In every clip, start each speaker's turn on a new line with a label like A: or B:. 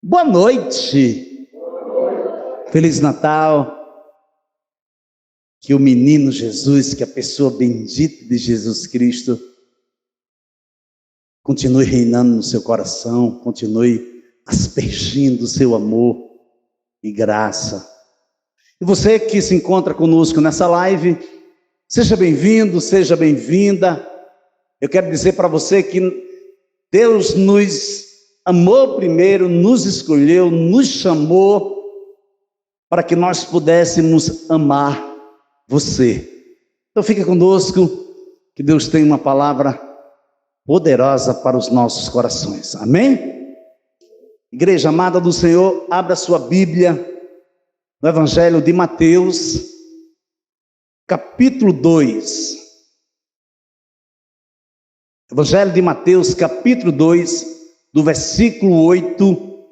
A: Boa noite. Feliz Natal. Que o menino Jesus, que a pessoa bendita de Jesus Cristo, continue reinando no seu coração, continue aspergindo o seu amor e graça. E você que se encontra conosco nessa live, seja bem-vindo, seja bem-vinda. Eu quero dizer para você que Deus nos amou primeiro, nos escolheu, nos chamou para que nós pudéssemos amar você. Então fique conosco, que Deus tem uma palavra poderosa para os nossos corações. Amém? Igreja amada do Senhor, abra sua Bíblia no Evangelho de Mateus, capítulo 2. Evangelho de Mateus, capítulo 2, do versículo 8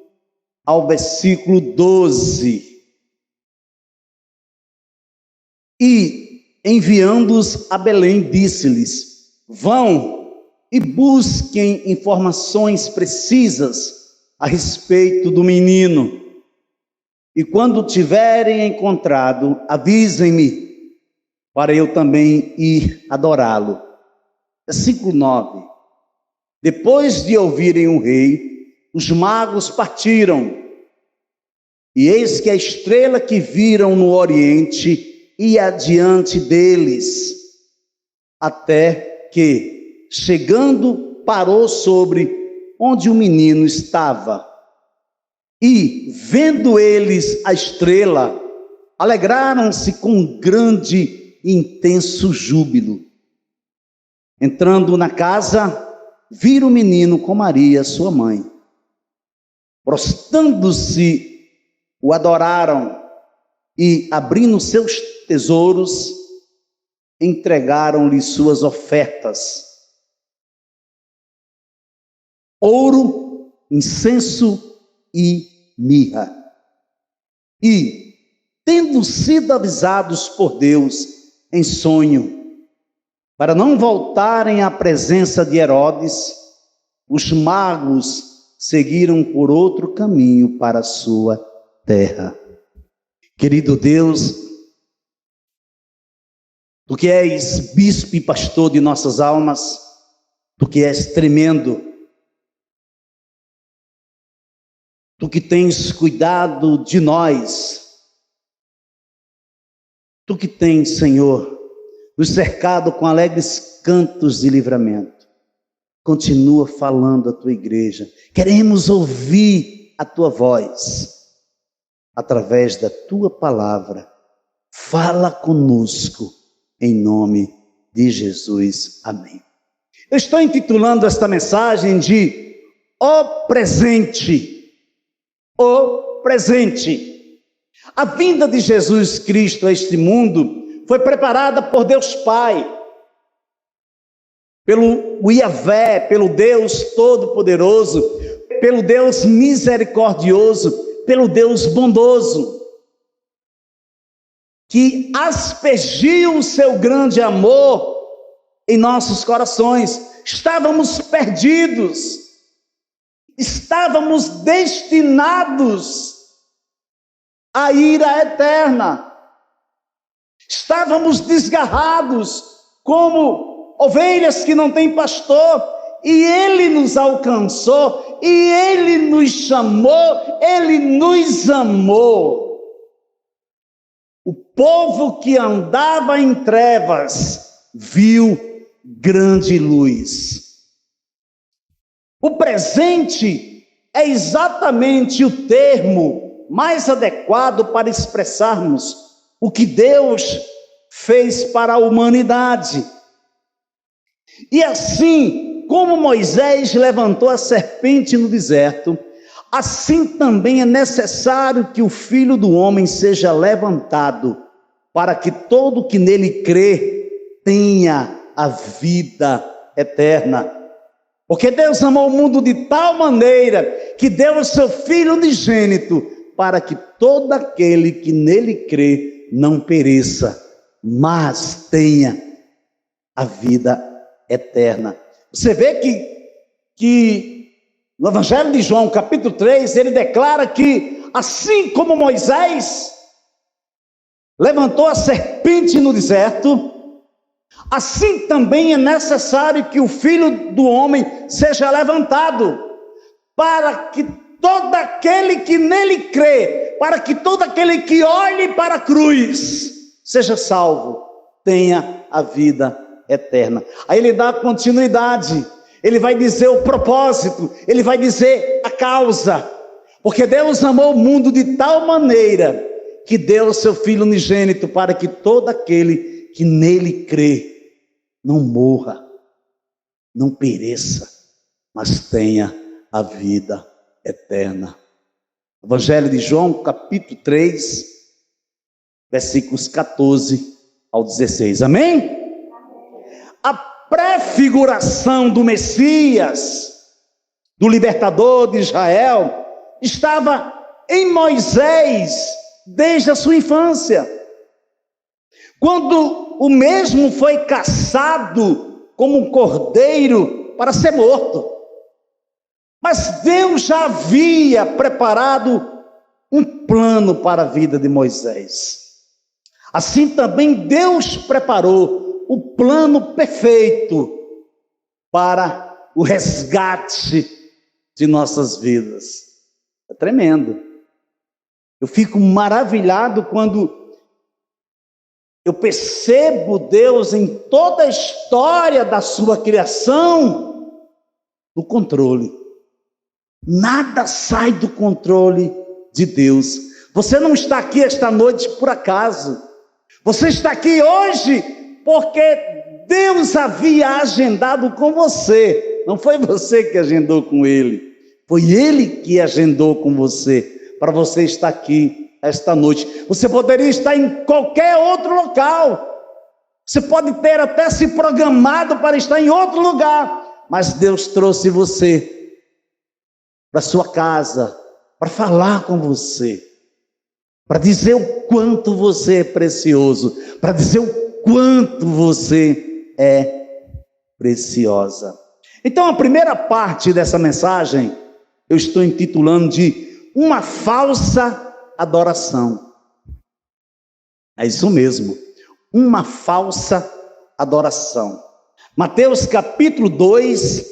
A: ao versículo 12. E, enviando-os a Belém, disse-lhes: vão e busquem informações precisas a respeito do menino. E quando tiverem encontrado, avisem-me, para eu também ir adorá-lo. Versículo 9. Depois de ouvirem o rei, os magos partiram. E eis que a estrela que viram no oriente ia adiante deles, até que, chegando, parou sobre onde o menino estava. E, vendo eles a estrela, alegraram-se com grande e intenso júbilo. Entrando na casa, viram o menino com Maria, sua mãe. Prostrando-se, o adoraram e, abrindo seus tesouros, entregaram-lhe suas ofertas: ouro, incenso e mirra. E, tendo sido avisados por Deus em sonho, para não voltarem à presença de Herodes, os magos seguiram por outro caminho para a sua terra. Querido Deus, Tu que és bispo e pastor de nossas almas, Tu que és tremendo, Tu que tens cuidado de nós, Tu que tens, Senhor, nos cercado com alegres cantos de livramento, continua falando a Tua igreja. Queremos ouvir a Tua voz, através da Tua palavra. Fala conosco, em nome de Jesus. Amém. Eu estou intitulando esta mensagem de O Presente. O Presente. A vinda de Jesus Cristo a este mundo foi preparada por Deus Pai, pelo Yahvé, pelo Deus Todo-Poderoso, pelo Deus misericordioso, pelo Deus bondoso, que aspergiu o seu grande amor em nossos corações. Estávamos perdidos, estávamos destinados à ira eterna, estávamos desgarrados como ovelhas que não têm pastor, e Ele nos alcançou, e Ele nos chamou, Ele nos amou. O povo que andava em trevas viu grande luz. O presente é exatamente o termo mais adequado para expressarmos o que Deus fez para a humanidade. E assim como Moisés levantou a serpente no deserto, assim também é necessário que o Filho do Homem seja levantado, para que todo que nele crê tenha a vida eterna. Porque Deus amou o mundo de tal maneira que deu o seu Filho unigênito, para que todo aquele que nele crê não pereça, mas tenha a vida eterna. Você vê que No Evangelho de João, capítulo 3, ele declara que, assim como Moisés levantou a serpente no deserto, assim também é necessário que o Filho do Homem seja levantado, para que todo aquele que nele crê, para que todo aquele que olhe para a cruz, seja salvo, tenha a vida eterna. Aí ele dá continuidade, ele vai dizer o propósito, ele vai dizer a causa, porque Deus amou o mundo de tal maneira, que deu o seu Filho unigênito, para que todo aquele que nele crê, não morra, não pereça, mas tenha a vida eterna. Evangelho de João, capítulo 3, versículos 14 ao 16, amém? A prefiguração do Messias, do libertador de Israel, estava em Moisés desde a sua infância, quando o mesmo foi caçado como um cordeiro para ser morto. Mas Deus já havia preparado um plano para a vida de Moisés. Assim também Deus preparou o plano perfeito para o resgate de nossas vidas. É tremendo. Eu fico maravilhado quando eu percebo Deus em toda a história da sua criação no controle. Nada sai do controle de Deus. Você não está aqui esta noite por acaso. Você está aqui hoje porque Deus havia agendado com você. Não foi você que agendou com Ele. Foi Ele que agendou com você, para você estar aqui esta noite. Você poderia estar em qualquer outro local. Você pode ter até se programado para estar em outro lugar. Mas Deus trouxe você para sua casa, para falar com você, para dizer o quanto você é precioso, para dizer o quanto você é preciosa. Então, a primeira parte dessa mensagem, eu estou intitulando de uma falsa adoração. É isso mesmo, uma falsa adoração. Mateus capítulo 2,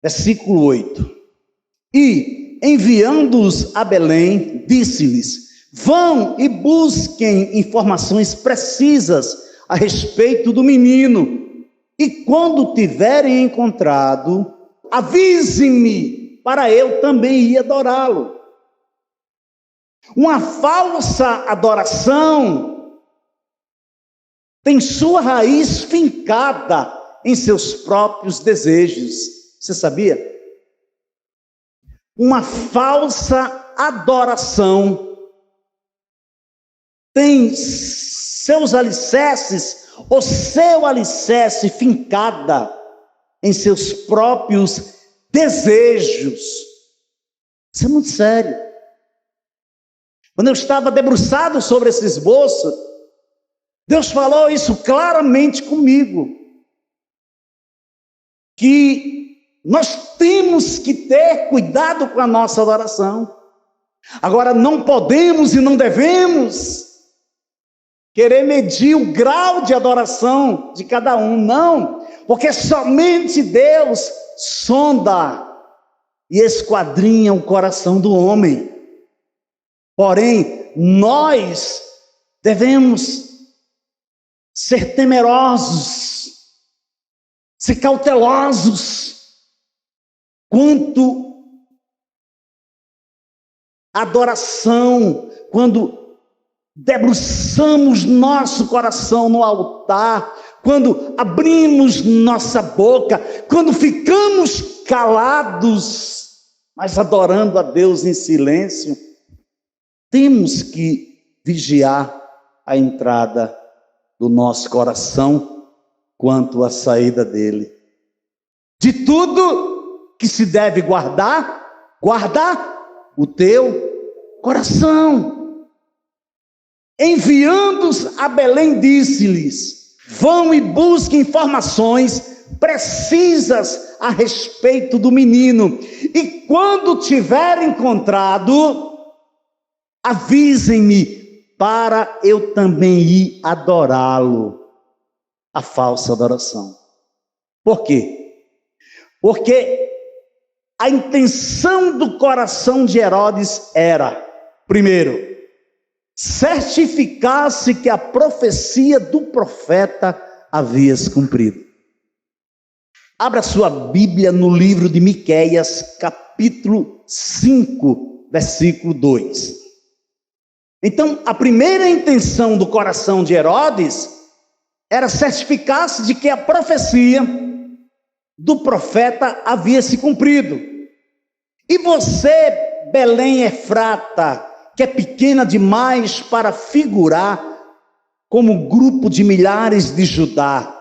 A: versículo 8. E, enviando-os a Belém, disse-lhes: vão e busquem informações precisas a respeito do menino, e quando tiverem encontrado, avise-me, para eu também ir adorá-lo. Uma falsa adoração tem sua raiz fincada em seus próprios desejos. Você sabia? Uma falsa adoração tem seus alicerces, ou seu alicerce fincada em seus próprios desejos. Isso é muito sério. Quando eu estava debruçado sobre esse esboço, Deus falou isso claramente comigo, que nós temos que ter cuidado com a nossa adoração. Agora, não podemos e não devemos querer medir o grau de adoração de cada um, não, porque somente Deus sonda e esquadrinha o coração do homem. Porém, nós devemos ser temerosos, ser cautelosos quanto à adoração, quando debruçamos nosso coração no altar, quando abrimos nossa boca, quando ficamos calados, mas adorando a Deus em silêncio. Temos que vigiar a entrada do nosso coração quanto à saída dele. De tudo que se deve guardar, guarda o teu coração. Enviando-os a Belém, disse-lhes: vão e busquem informações precisas a respeito do menino. E quando tiver encontrado, avisem-me para eu também ir adorá-lo. A falsa adoração. Por quê? Porque a intenção do coração de Herodes era, primeiro, certificar-se que a profecia do profeta havia se cumprido. Abra sua Bíblia no livro de Miqueias, capítulo 5, versículo 2. Então, a primeira intenção do coração de Herodes era certificar-se de que a profecia do profeta havia se cumprido. E você, Belém Efrata, que é pequena demais para figurar como grupo de milhares de Judá,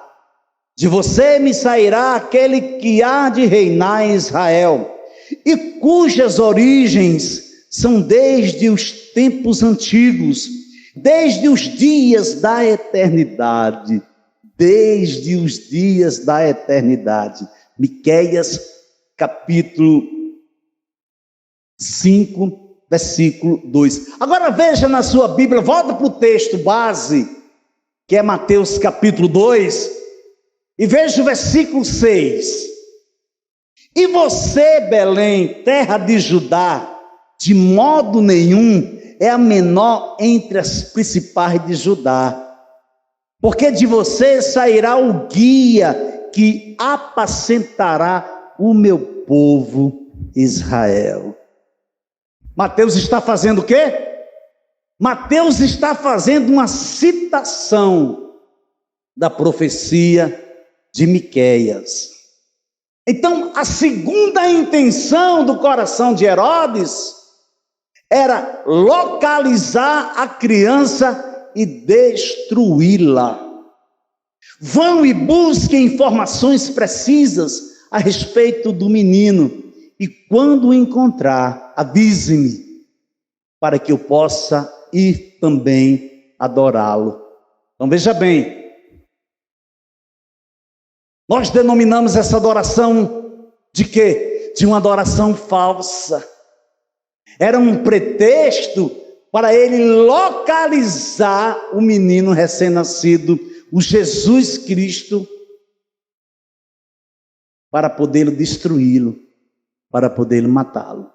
A: de você me sairá aquele que há de reinar em Israel, e cujas origens são desde os tempos antigos, desde os dias da eternidade. Desde os dias da eternidade. Miqueias, capítulo 5, versículo 2. Agora veja na sua Bíblia, volta para o texto base, que é Mateus capítulo 2, e veja o versículo 6. E você, Belém, terra de Judá, de modo nenhum é a menor entre as principais de Judá, porque de você sairá o guia que apacentará o meu povo Israel. Mateus está fazendo o quê? Mateus está fazendo uma citação da profecia de Miqueias. Então, a segunda intenção do coração de Herodes era localizar a criança e destruí-la. Vão e busquem informações precisas a respeito do menino, e quando o encontrar, avise-me, para que eu possa ir também adorá-lo. Então veja bem, nós denominamos essa adoração de quê? De uma adoração falsa. Era um pretexto para ele localizar o menino recém-nascido, o Jesus Cristo, para poder destruí-lo, para poder matá-lo.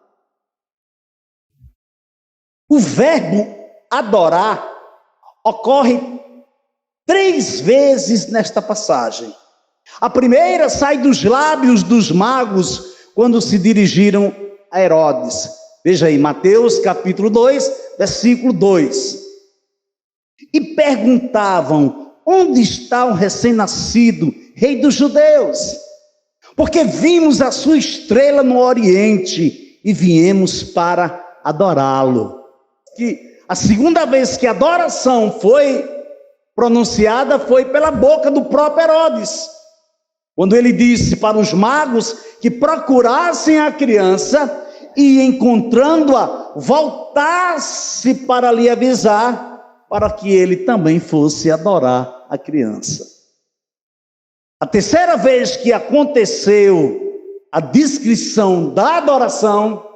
A: O verbo adorar ocorre 3 vezes nesta passagem. A primeira sai dos lábios dos magos quando se dirigiram a Herodes. Veja aí, Mateus capítulo 2, versículo 2. E perguntavam: onde está o recém-nascido, rei dos judeus? Porque vimos a sua estrela no Oriente e viemos para adorá-lo. Que a segunda vez que a adoração foi pronunciada foi pela boca do próprio Herodes, quando ele disse para os magos que procurassem a criança e, encontrando-a, voltasse para lhe avisar, para que ele também fosse adorar a criança. A terceira vez que aconteceu a descrição da adoração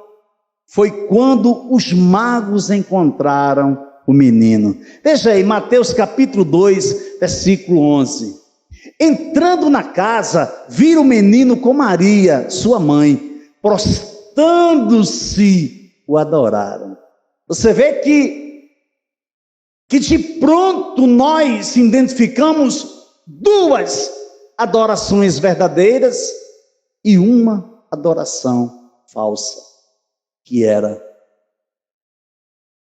A: foi quando os magos encontraram o menino. Veja aí, Mateus capítulo 2, versículo 11. Entrando na casa, viram o menino com Maria, sua mãe, prostrando-se, o adoraram. Você vê que de pronto nós identificamos 2 adorações verdadeiras e uma adoração falsa, que era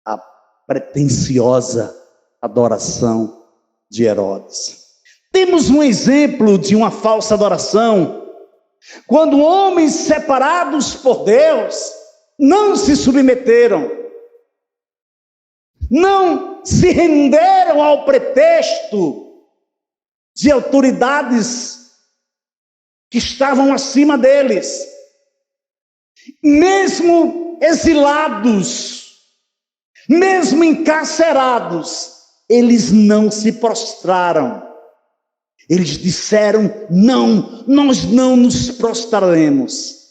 A: a pretensiosa adoração de Herodes. Temos um exemplo de uma falsa adoração, quando homens separados por Deus não se submeteram, não se renderam ao pretexto de autoridades que estavam acima deles. Mesmo exilados, mesmo encarcerados, eles não se prostraram. Eles disseram: não, nós não nos prostraremos.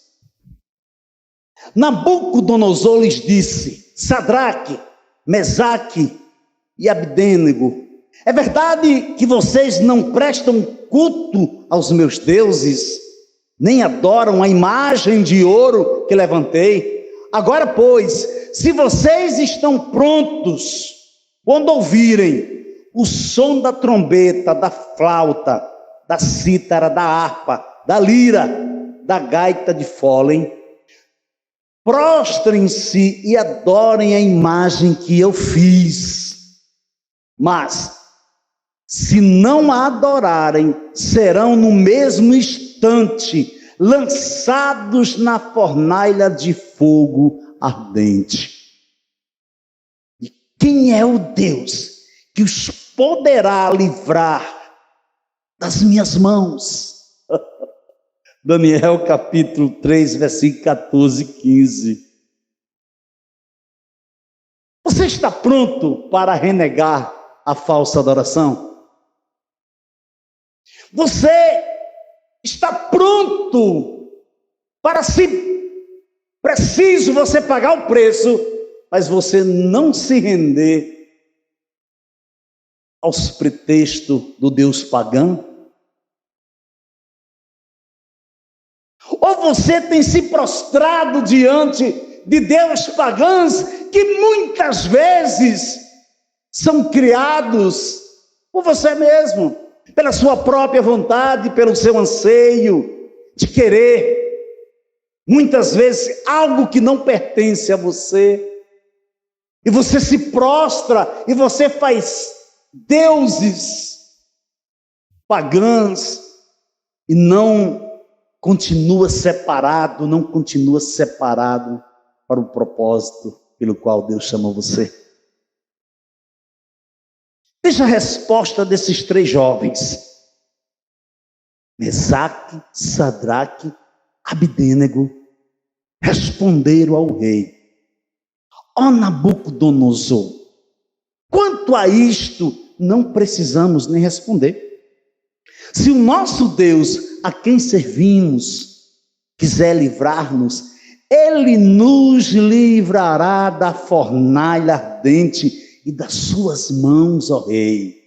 A: Nabucodonosor lhes disse: Sadraque, Mesaque e Abdênego, é verdade que vocês não prestam culto aos meus deuses, nem adoram a imagem de ouro que levantei? Agora, pois, se vocês estão prontos, quando ouvirem o som da trombeta, da flauta, da cítara, da harpa, da lira, da gaita de fôlei, prostrem-se e adorem a imagem que eu fiz. Mas, se não a adorarem, serão no mesmo instante lançados na fornalha de fogo ardente. E quem é o Deus que os poderá livrar das minhas mãos? Daniel capítulo 3, versículo 14 e 15. Você está pronto para renegar a falsa adoração? Você está pronto para, se preciso você pagar o preço, mas você não se render aos pretextos do Deus pagão? Ou você tem se prostrado diante de deuses pagãos que muitas vezes são criados por você mesmo, pela sua própria vontade, pelo seu anseio de querer, muitas vezes, algo que não pertence a você, e você se prostra, e você faz deuses pagãos, e não continua separado para o propósito pelo qual Deus chamou você. Veja a resposta desses três jovens: Mesaque, Sadraque, Abdênego, responderam ao rei: ó Nabucodonosor, quanto a isto, não precisamos nem responder. Se o nosso Deus, a quem servimos, quiser livrar-nos, Ele nos livrará da fornalha ardente e das suas mãos, ó rei.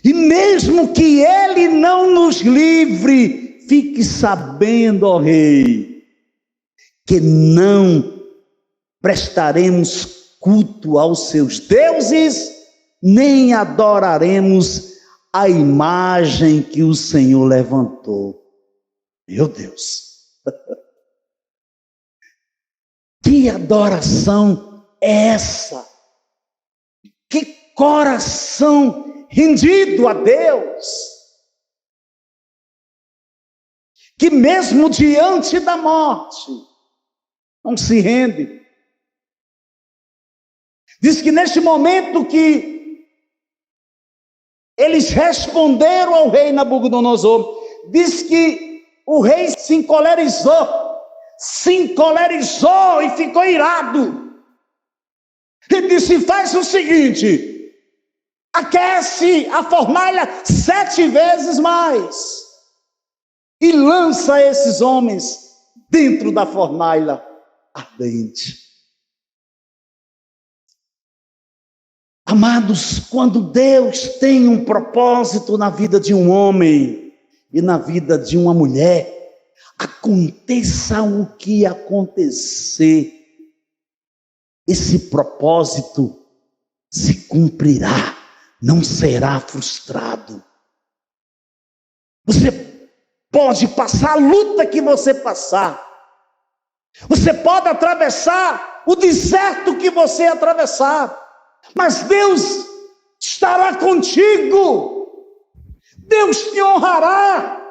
A: E mesmo que Ele não nos livre, fique sabendo, ó rei, que não prestaremos culto aos seus deuses, nem adoraremos a imagem que o Senhor levantou. Meu Deus! Que adoração é essa? Que coração rendido a Deus, que mesmo diante da morte não se rende. Diz que neste momento que eles responderam ao rei Nabucodonosor, diz que o rei se encolerizou e ficou irado. Ele disse: faz o seguinte, aquece a fornalha 7 vezes mais e lança esses homens dentro da fornalha ardente. Amados, quando Deus tem um propósito na vida de um homem e na vida de uma mulher, aconteça o que acontecer, esse propósito se cumprirá, não será frustrado. Você pode passar a luta que você passar, você pode atravessar o deserto que você atravessar, mas Deus estará contigo, Deus te honrará.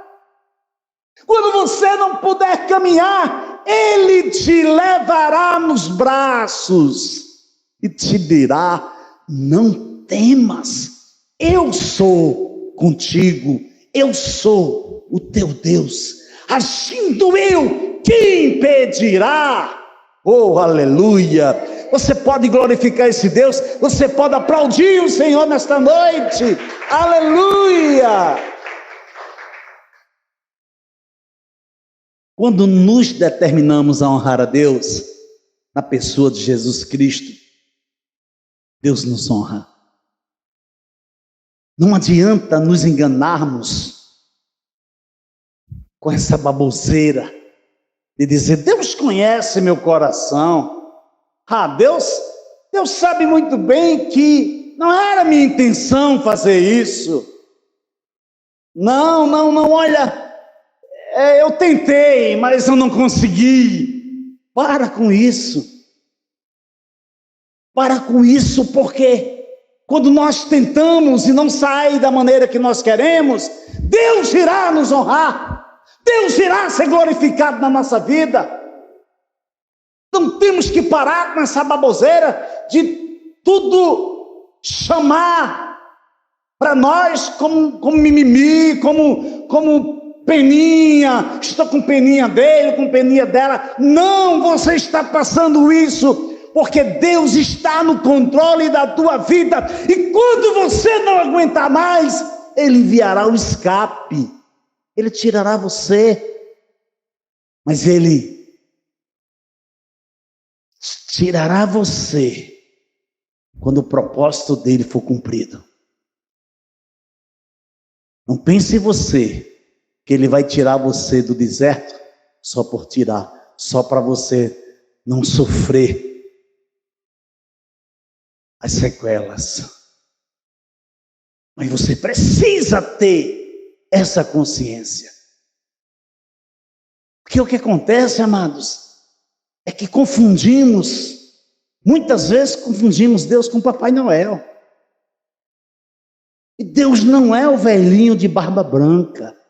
A: Quando você não puder caminhar, Ele te levará nos braços e te dirá: não temas, eu sou contigo, eu sou o teu Deus, agindo eu, quem impedirá? Oh, aleluia! você pode glorificar esse Deus, você pode aplaudir o Senhor nesta noite. Aleluia! Quando nos determinamos a honrar a Deus, na pessoa de Jesus Cristo, Deus nos honra. Não adianta nos enganarmos com essa baboseira de dizer, Deus conhece meu coração. Deus sabe muito bem que não era minha intenção fazer isso. Não, olha, eu tentei, mas eu não consegui. Para com isso. Para com isso, porque quando nós tentamos e não sai da maneira que nós queremos, Deus irá nos honrar. Deus irá ser glorificado na nossa vida. Não temos que parar com essa baboseira de tudo chamar para nós como mimimi, como peninha. Estou com peninha dele, com peninha dela. Não, você está passando isso porque Deus está no controle da tua vida. E quando você não aguentar mais, Ele enviará o escape. Ele tirará você, mas Ele tirará você quando o propósito dele for cumprido. Não pense em você que Ele vai tirar você do deserto só por tirar, só para você não sofrer as sequelas. Mas você precisa ter essa consciência. Porque o que acontece, amados, é que muitas vezes confundimos Deus com Papai Noel. E Deus não é o velhinho de barba branca.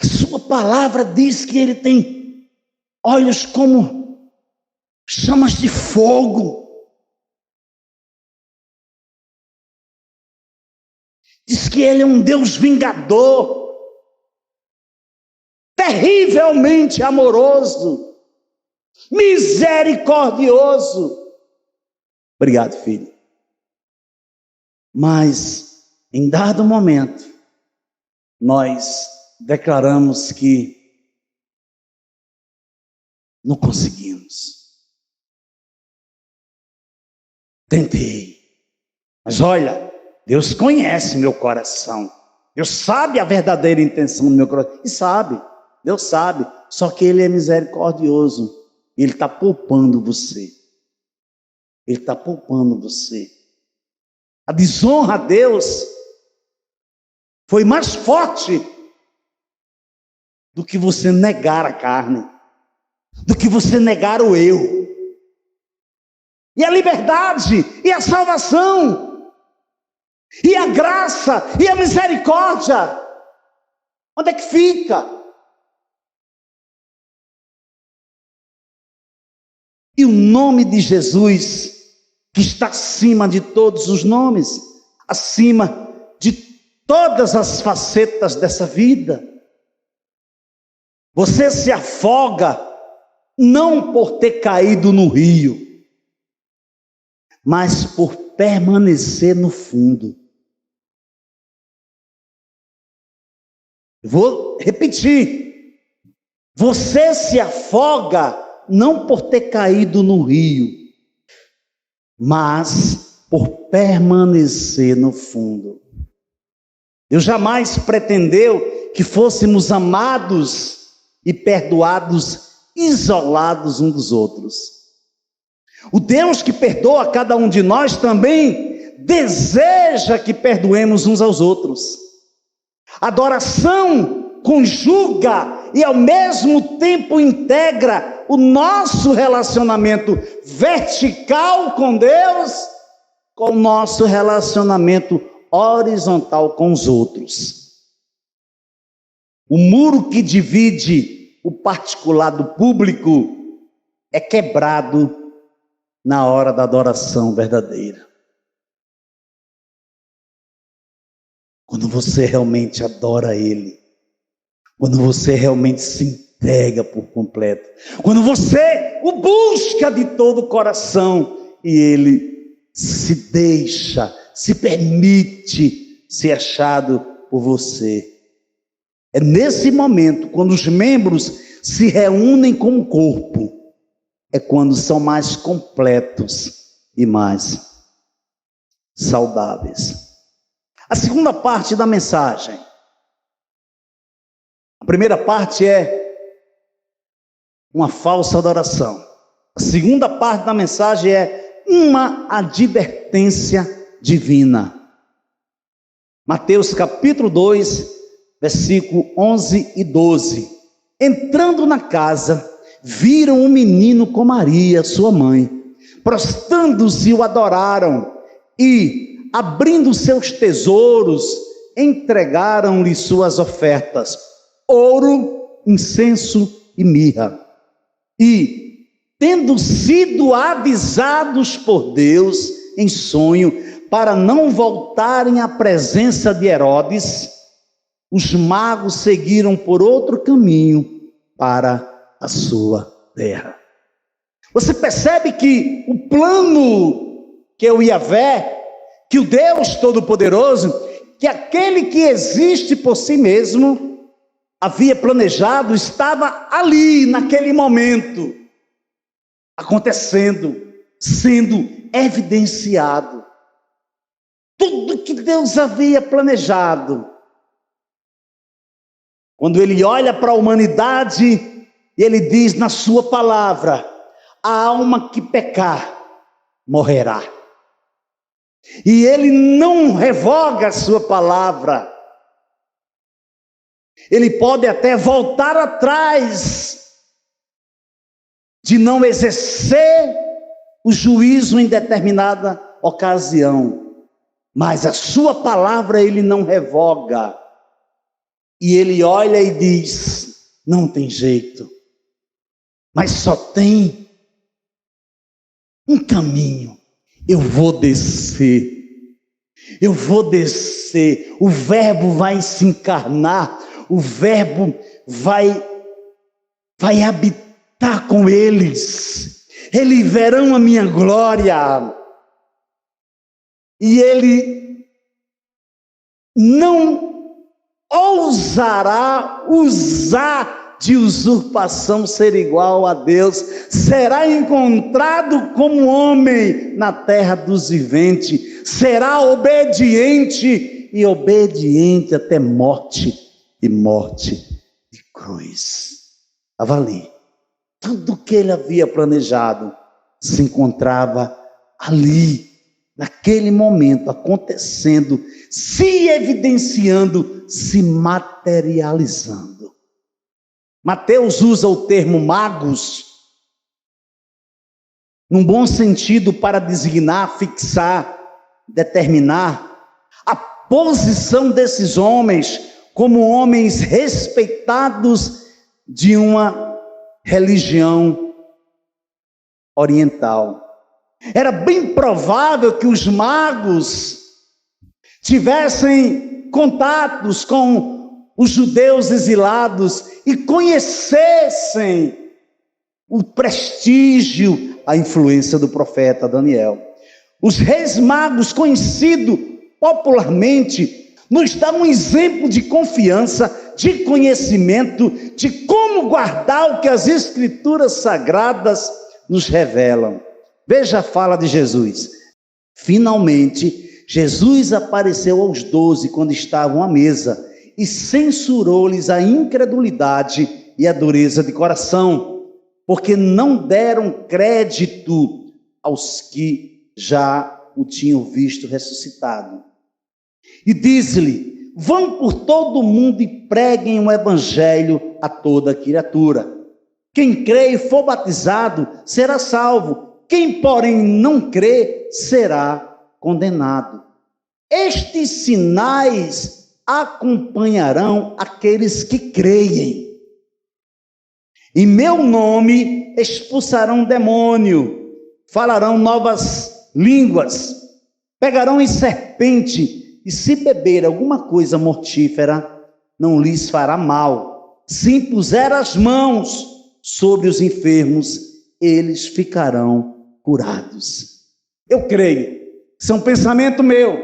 A: A sua palavra diz que Ele tem olhos como chamas de fogo. Diz que Ele é um Deus vingador, terrivelmente amoroso, misericordioso. Obrigado, filho. Mas, em dado momento, nós declaramos que não conseguimos. Tentei, mas olha, Deus conhece meu coração. Deus sabe a verdadeira intenção do meu coração. E sabe, Deus sabe. Só que Ele é misericordioso. Ele está poupando você. Ele está poupando você. A desonra a Deus foi mais forte do que você negar a carne, do que você negar o eu. E a liberdade, e a salvação, e a graça, e a misericórdia, onde é que fica? E o nome de Jesus, que está acima de todos os nomes, acima de todas as facetas dessa vida. Você se afoga não por ter caído no rio, mas por permanecer no fundo. Vou repetir. Você se afoga não por ter caído no rio, mas por permanecer no fundo. Deus jamais pretendeu que fôssemos amados e perdoados, isolados uns dos outros. O Deus que perdoa cada um de nós também deseja que perdoemos uns aos outros. Adoração conjuga e ao mesmo tempo integra o nosso relacionamento vertical com Deus com o nosso relacionamento horizontal com os outros. O muro que divide o particular do público é quebrado na hora da adoração verdadeira. Quando você realmente adora Ele, quando você realmente se entrega por completo. Quando você o busca de todo o coração e ele se deixa, se permite ser achado por você. É nesse momento, quando os membros se reúnem como corpo, é quando são mais completos e mais saudáveis. A segunda parte da mensagem. A primeira parte é uma falsa adoração. A segunda parte da mensagem é uma advertência divina. Mateus capítulo 2, versículo 11 e 12. Entrando na casa, viram um menino com Maria, sua mãe. Prostrando-se, o adoraram e, abrindo seus tesouros, entregaram-lhe suas ofertas: ouro, incenso e mirra. E, tendo sido avisados por Deus em sonho, para não voltarem à presença de Herodes, os magos seguiram por outro caminho para a sua terra. Você percebe que o plano que o Yahvé, que o Deus Todo-Poderoso, que aquele que existe por si mesmo, havia planejado, estava ali, naquele momento, acontecendo, sendo evidenciado. Tudo que Deus havia planejado. Quando ele olha para a humanidade, ele diz na sua palavra: a alma que pecar, morrerá. E ele não revoga a sua palavra. Ele pode até voltar atrás de não exercer o juízo em determinada ocasião, mas a sua palavra ele não revoga. E ele olha e diz: não tem jeito, mas só tem um caminho. Eu vou descer, o verbo vai se encarnar, o verbo vai habitar com eles verão a minha glória, e ele não ousará usar de usurpação, ser igual a Deus, será encontrado como homem na terra dos viventes, será obediente, e obediente até morte, e morte de cruz. Avalie, tudo que ele havia planejado se encontrava ali, naquele momento, acontecendo, se evidenciando, se materializando. Mateus usa o termo magos num bom sentido para designar, fixar, determinar a posição desses homens como homens respeitados de uma religião oriental. Era bem provável que os magos tivessem contatos com os judeus exilados e conhecessem o prestígio, a influência do profeta Daniel. Os reis magos, conhecidos popularmente, nos dão um exemplo de confiança, de conhecimento, de como guardar o que as escrituras sagradas nos revelam. Veja a fala de Jesus. Finalmente, Jesus apareceu aos 12 quando estavam à mesa e censurou-lhes a incredulidade e a dureza de coração, porque não deram crédito aos que já o tinham visto ressuscitado. E diz-lhe: vão por todo o mundo e preguem o evangelho a toda criatura. Quem crê e for batizado será salvo, quem porém não crê será condenado. Estes sinais acompanharão aqueles que creem. Em meu nome expulsarão demônio, falarão novas línguas, pegarão em serpente, e se beber alguma coisa mortífera, não lhes fará mal. se impuser as mãos sobre os enfermos, eles ficarão curados. Eu creio, isso é um pensamento meu.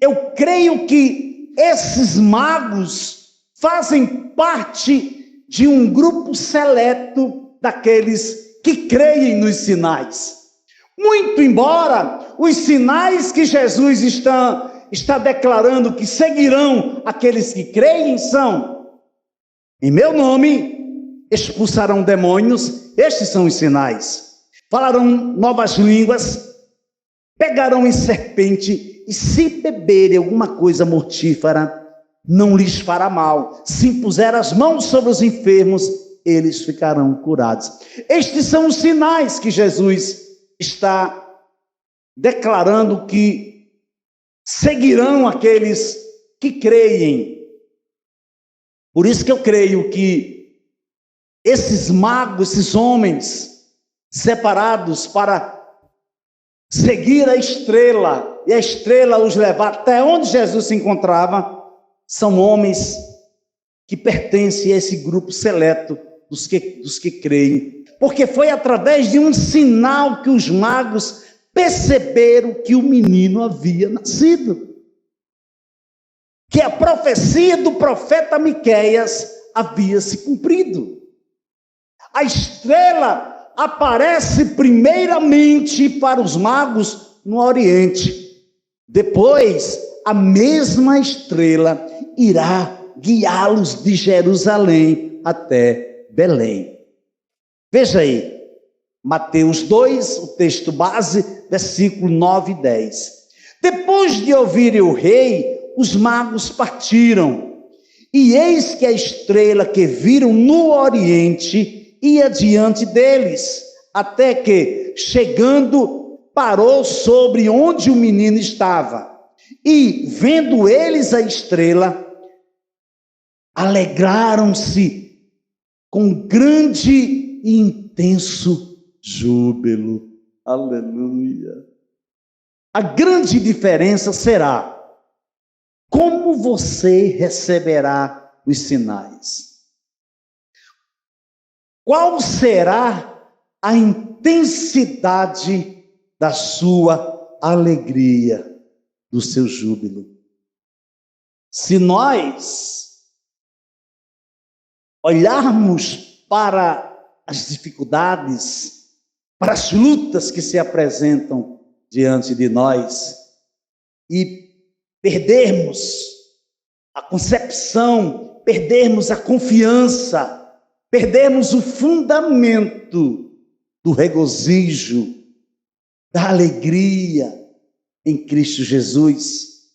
A: Eu creio que esses magos fazem parte de um grupo seleto daqueles que creem nos sinais. Muito embora os sinais que Jesus está declarando que seguirão aqueles que creem são: em meu nome expulsarão demônios, estes são os sinais. Falarão novas línguas, pegarão em serpente, e se beberem alguma coisa mortífera, não lhes fará mal. Se impuser as mãos sobre os enfermos, eles ficarão curados. Estes são os sinais que Jesus está declarando que seguirão aqueles que creem. Por isso que eu creio que esses magos, esses homens separados para seguir a estrela, e a estrela os levar até onde Jesus se encontrava, são homens que pertencem a esse grupo seleto dos que creem. Porque foi através de um sinal que os magos perceberam que o menino havia nascido. Que a profecia do profeta Miqueias havia se cumprido. A estrela aparece primeiramente para os magos no Oriente. Depois, a mesma estrela irá guiá-los de Jerusalém até Belém. Veja aí, Mateus 2, o texto base, versículo 9 e 10. Depois de ouvirem o rei, os magos partiram, e eis que a estrela que viram no Oriente ia diante deles, até que, chegando, parou sobre onde o menino estava. E, vendo eles a estrela, alegraram-se com grande e intenso júbilo. Aleluia! A grande diferença será como você receberá os sinais. Qual será a intensidade da sua alegria, do seu júbilo? Se nós olharmos para as dificuldades, para as lutas que se apresentam diante de nós e perdermos a concepção, perdermos a confiança, perdermos o fundamento do regozijo, da alegria em Cristo Jesus,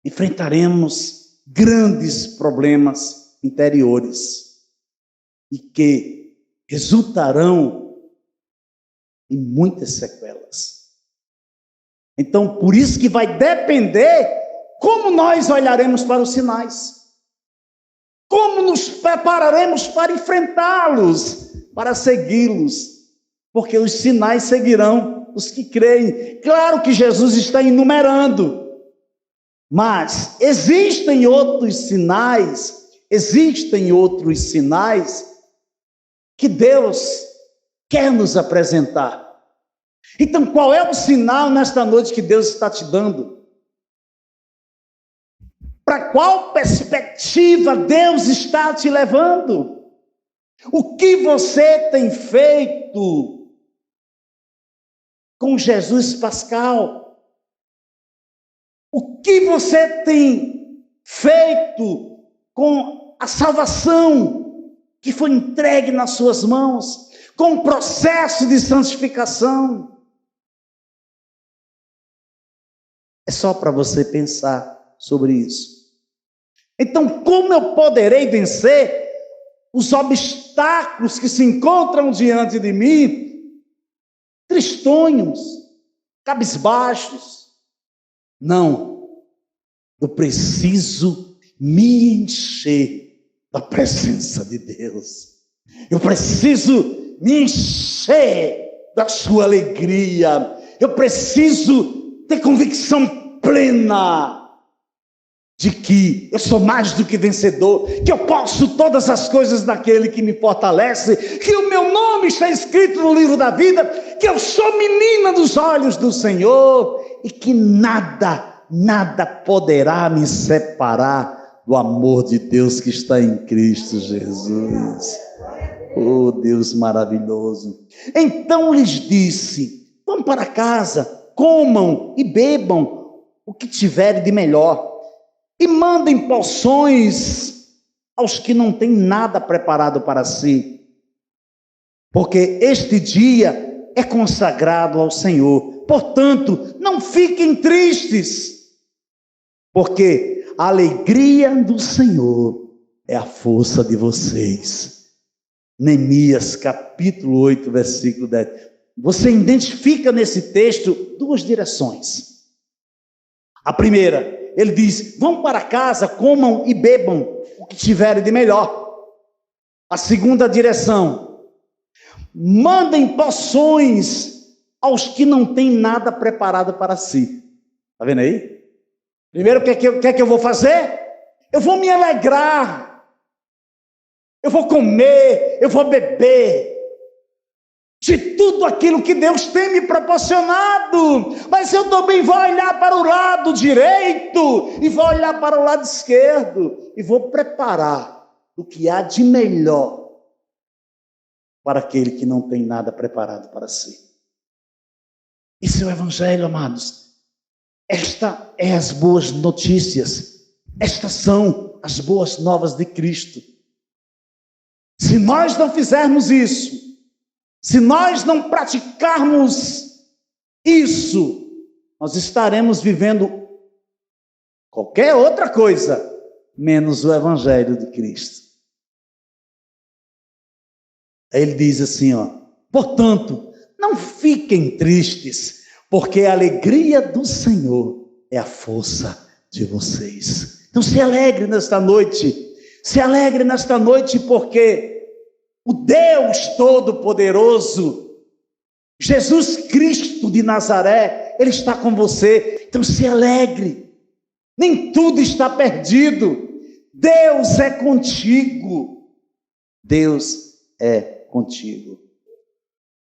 A: enfrentaremos grandes problemas interiores e que resultarão em muitas sequelas. Então, por isso que vai depender como nós olharemos para os sinais, como nos prepararemos para enfrentá-los, para segui-los, porque os sinais seguirão os que creem. Claro que Jesus está enumerando, mas existem outros sinais que Deus quer nos apresentar. Então, qual é o sinal nesta noite que Deus está te dando? Para qual perspectiva Deus está te levando? O que você tem feito com Jesus Pascal? O que você tem feito com a salvação que foi entregue nas suas mãos, com o processo de santificação? É só para você pensar sobre isso. Então, como eu poderei vencer os obstáculos que se encontram diante de mim, tristonhos, cabisbaixos? Não, eu preciso me encher da presença de Deus. Eu preciso me encher da sua alegria. Eu preciso ter convicção plena de que eu sou mais do que vencedor, que eu posso todas as coisas naquele que me fortalece, que o meu nome está escrito no livro da vida, que eu sou menina dos olhos do Senhor e que nada poderá me separar do amor de Deus que está em Cristo Jesus. Oh, Deus maravilhoso. Então lhes disse: vão para casa, comam e bebam o que tiverem de melhor, e mandem porções aos que não têm nada preparado para si, porque este dia é consagrado ao Senhor. Portanto, não fiquem tristes, porque a alegria do Senhor é a força de vocês. Neemias capítulo 8, versículo 10. Você identifica nesse texto duas direções. A primeira, ele diz: vão para casa, comam e bebam o que tiverem de melhor. A segunda direção: mandem porções aos que não têm nada preparado para si. Está vendo aí? Primeiro, o que é que eu vou fazer? Eu vou me alegrar, eu vou comer, eu vou beber de tudo aquilo que Deus tem me proporcionado, mas eu também vou olhar para o lado direito e vou olhar para o lado esquerdo e vou preparar o que há de melhor para aquele que não tem nada preparado para si. Esse é o Evangelho, amados. Esta é as boas notícias, estas são as boas novas de Cristo. Se nós não fizermos isso, se nós não praticarmos isso, nós estaremos vivendo qualquer outra coisa, menos o Evangelho de Cristo. Aí ele diz assim, portanto, não fiquem tristes, porque a alegria do Senhor é a força de vocês. Então se alegre nesta noite, porque o Deus Todo-Poderoso, Jesus Cristo de Nazaré, Ele está com você. Então se alegre, nem tudo está perdido. Deus é contigo. Deus é contigo.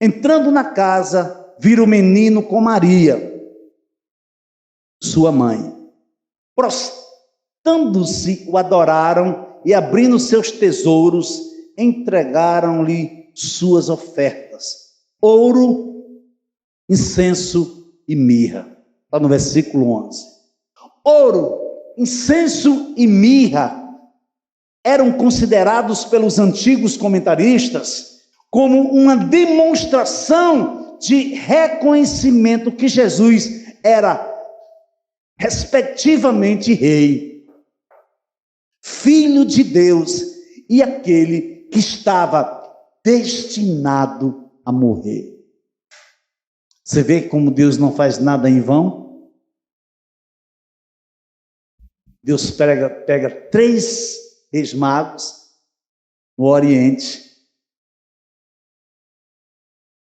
A: Entrando na casa, viram o menino com Maria, sua mãe. Prostrando-se, o adoraram e, abrindo seus tesouros, entregaram-lhe suas ofertas: ouro, incenso e mirra. Está no versículo 11. Ouro, incenso e mirra eram considerados pelos antigos comentaristas como uma demonstração de reconhecimento que Jesus era, respectivamente, rei, filho de Deus e aquele que estava destinado a morrer. Você vê como Deus não faz nada em vão? Deus pega 3 reis magos no Oriente,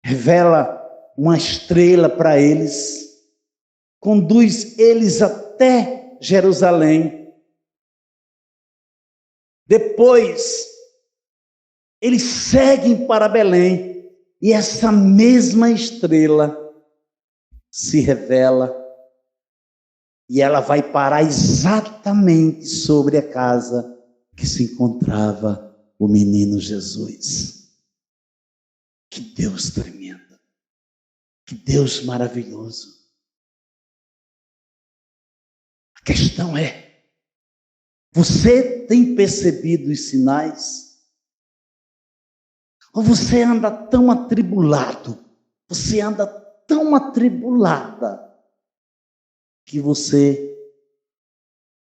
A: revela uma estrela para eles, conduz eles até Jerusalém. Depois, eles seguem para Belém, e essa mesma estrela se revela, e ela vai parar exatamente sobre a casa que se encontrava o menino Jesus. Que Deus tremendo, que Deus maravilhoso. A questão é: você tem percebido os sinais? Ou você anda tão atribulado, você anda tão atribulada, que você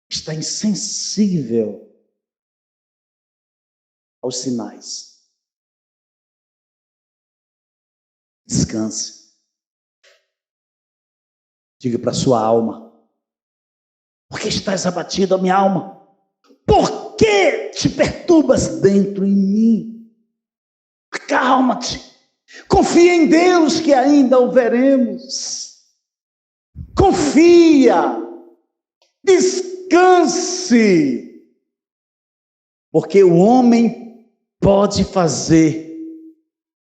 A: está insensível aos sinais? Descanse. Diga para a sua alma: por que estás abatido, minha alma? Por que te perturbas dentro em mim? Acalma-te, confia em Deus que ainda o veremos. Confia, descansa descanse, porque o homem pode fazer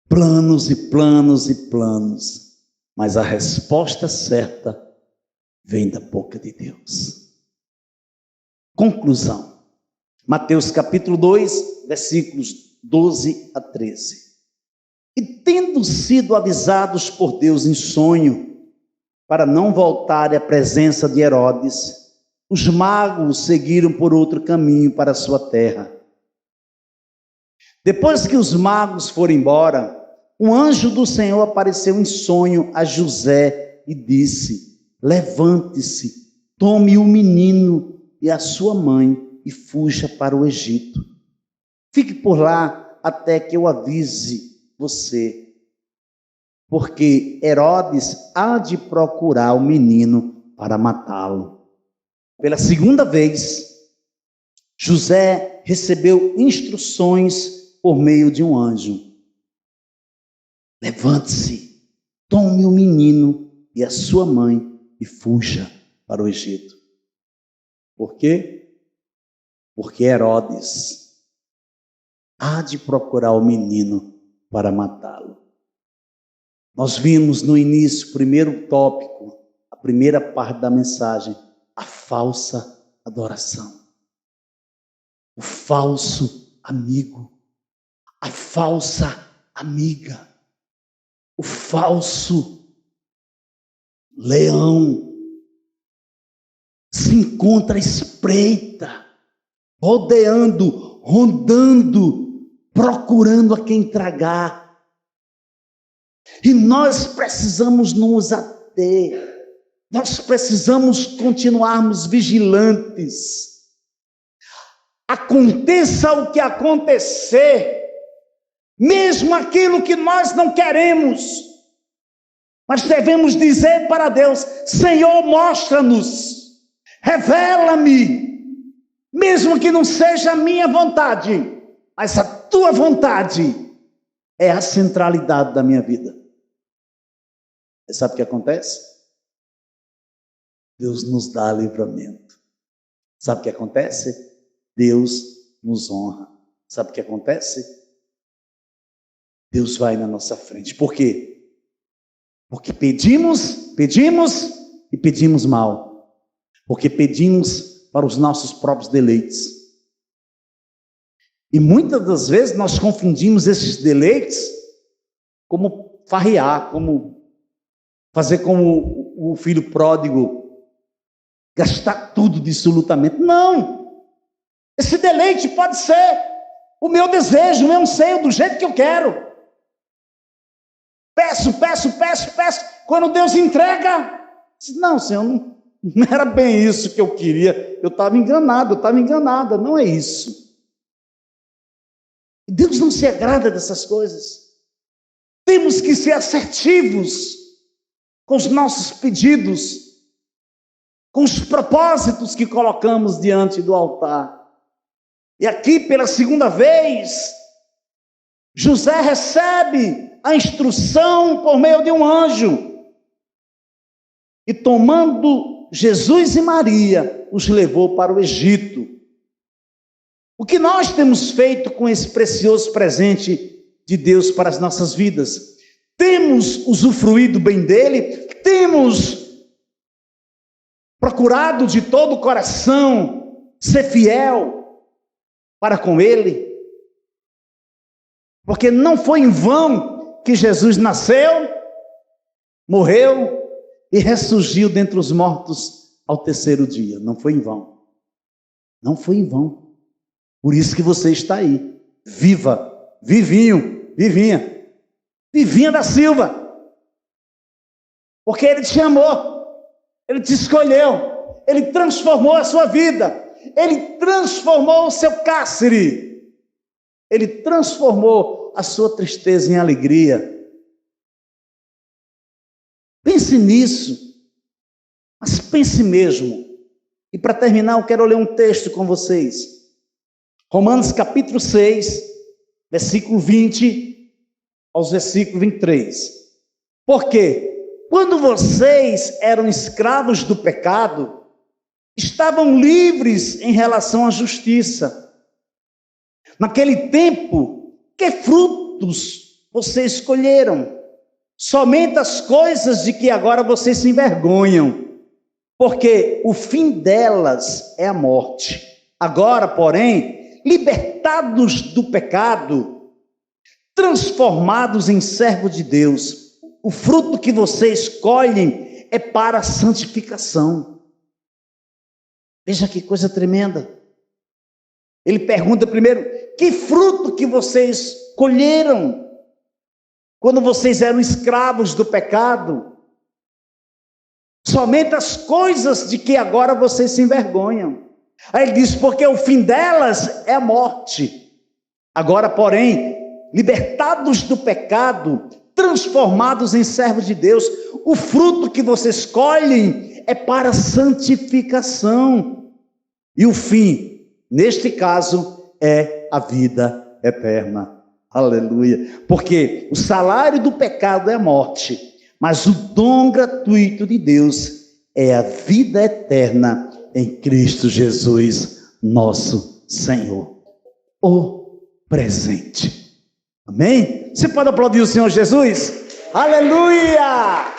A: planos e planos e planos, mas a resposta certa vem da boca de Deus. Conclusão. Mateus capítulo 2, versículos 12 a 13. E tendo sido avisados por Deus em sonho, para não voltarem à presença de Herodes, os magos seguiram por outro caminho para a sua terra. Depois que os magos foram embora, um anjo do Senhor apareceu em sonho a José e disse: levante-se, tome o menino e a sua mãe e fuja para o Egito. Fique por lá até que eu avise você, porque Herodes há de procurar o menino para matá-lo. Pela segunda vez, José recebeu instruções por meio de um anjo. Levante-se, tome o menino e a sua mãe e fuja para o Egito. Por quê? Porque Herodes há de procurar o menino para matá-lo. Nós vimos no início, o primeiro tópico, a primeira parte da mensagem, a falsa adoração. O falso amigo, a falsa amiga, o falso leão se encontra à espreita, rodeando, rondando, procurando a quem tragar. E nós precisamos nos ater, nós precisamos continuarmos vigilantes. Aconteça o que acontecer, mesmo aquilo que nós não queremos, mas devemos dizer para Deus: Senhor, mostra-nos, revela-me, mesmo que não seja a minha vontade, mas a tua vontade é a centralidade da minha vida. E sabe o que acontece? Deus nos dá livramento. Sabe o que acontece? Deus nos honra. Sabe o que acontece? Deus vai na nossa frente. Por quê? Porque pedimos e pedimos mal. Porque pedimos para os nossos próprios deleites. E muitas das vezes nós confundimos esses deleites como farrear, como fazer como o filho pródigo, gastar tudo dissolutamente. Não! Esse deleite pode ser o meu desejo, o meu anseio, do jeito que eu quero. Peço. Quando Deus entrega, não, Senhor, não era bem isso que eu queria. Eu estava enganada. Não é isso. Deus não se agrada dessas coisas. Temos que ser assertivos com os nossos pedidos, com os propósitos que colocamos diante do altar. E aqui, pela segunda vez, José recebe a instrução por meio de um anjo. E tomando Jesus e Maria, os levou para o Egito. O que nós temos feito com esse precioso presente de Deus para as nossas vidas? Temos usufruído bem dele? Temos procurado de todo o coração ser fiel para com ele? Porque não foi em vão que Jesus nasceu, morreu e ressurgiu dentre os mortos ao terceiro dia. Não foi em vão. Não foi em vão. Por isso que você está aí, viva, vivinha da Silva. Porque Ele te chamou, Ele te escolheu, Ele transformou a sua vida, Ele transformou o seu cárcere, Ele transformou a sua tristeza em alegria. Pense nisso, mas pense mesmo. E para terminar, eu quero ler um texto com vocês. Romanos capítulo 6, versículo 20 aos versículos 23. Porque quando vocês eram escravos do pecado, estavam livres em relação à justiça. Naquele tempo, que frutos vocês escolheram? Somente as coisas de que agora vocês se envergonham, porque o fim delas é a morte. Agora, porém, libertados do pecado, transformados em servos de Deus, o fruto que vocês colhem é para a santificação. Veja que coisa tremenda. Ele pergunta primeiro, que fruto que vocês colheram quando vocês eram escravos do pecado? Somente as coisas de que agora vocês se envergonham. Aí ele diz, porque o fim delas é a morte. Agora, porém, libertados do pecado, transformados em servos de Deus, o fruto que vocês colhem é para a santificação. E o fim, neste caso, é a vida eterna. Aleluia. Porque o salário do pecado é a morte, mas o dom gratuito de Deus é a vida eterna em Cristo Jesus, nosso Senhor. O presente. Amém? Você pode aplaudir o Senhor Jesus? Aleluia!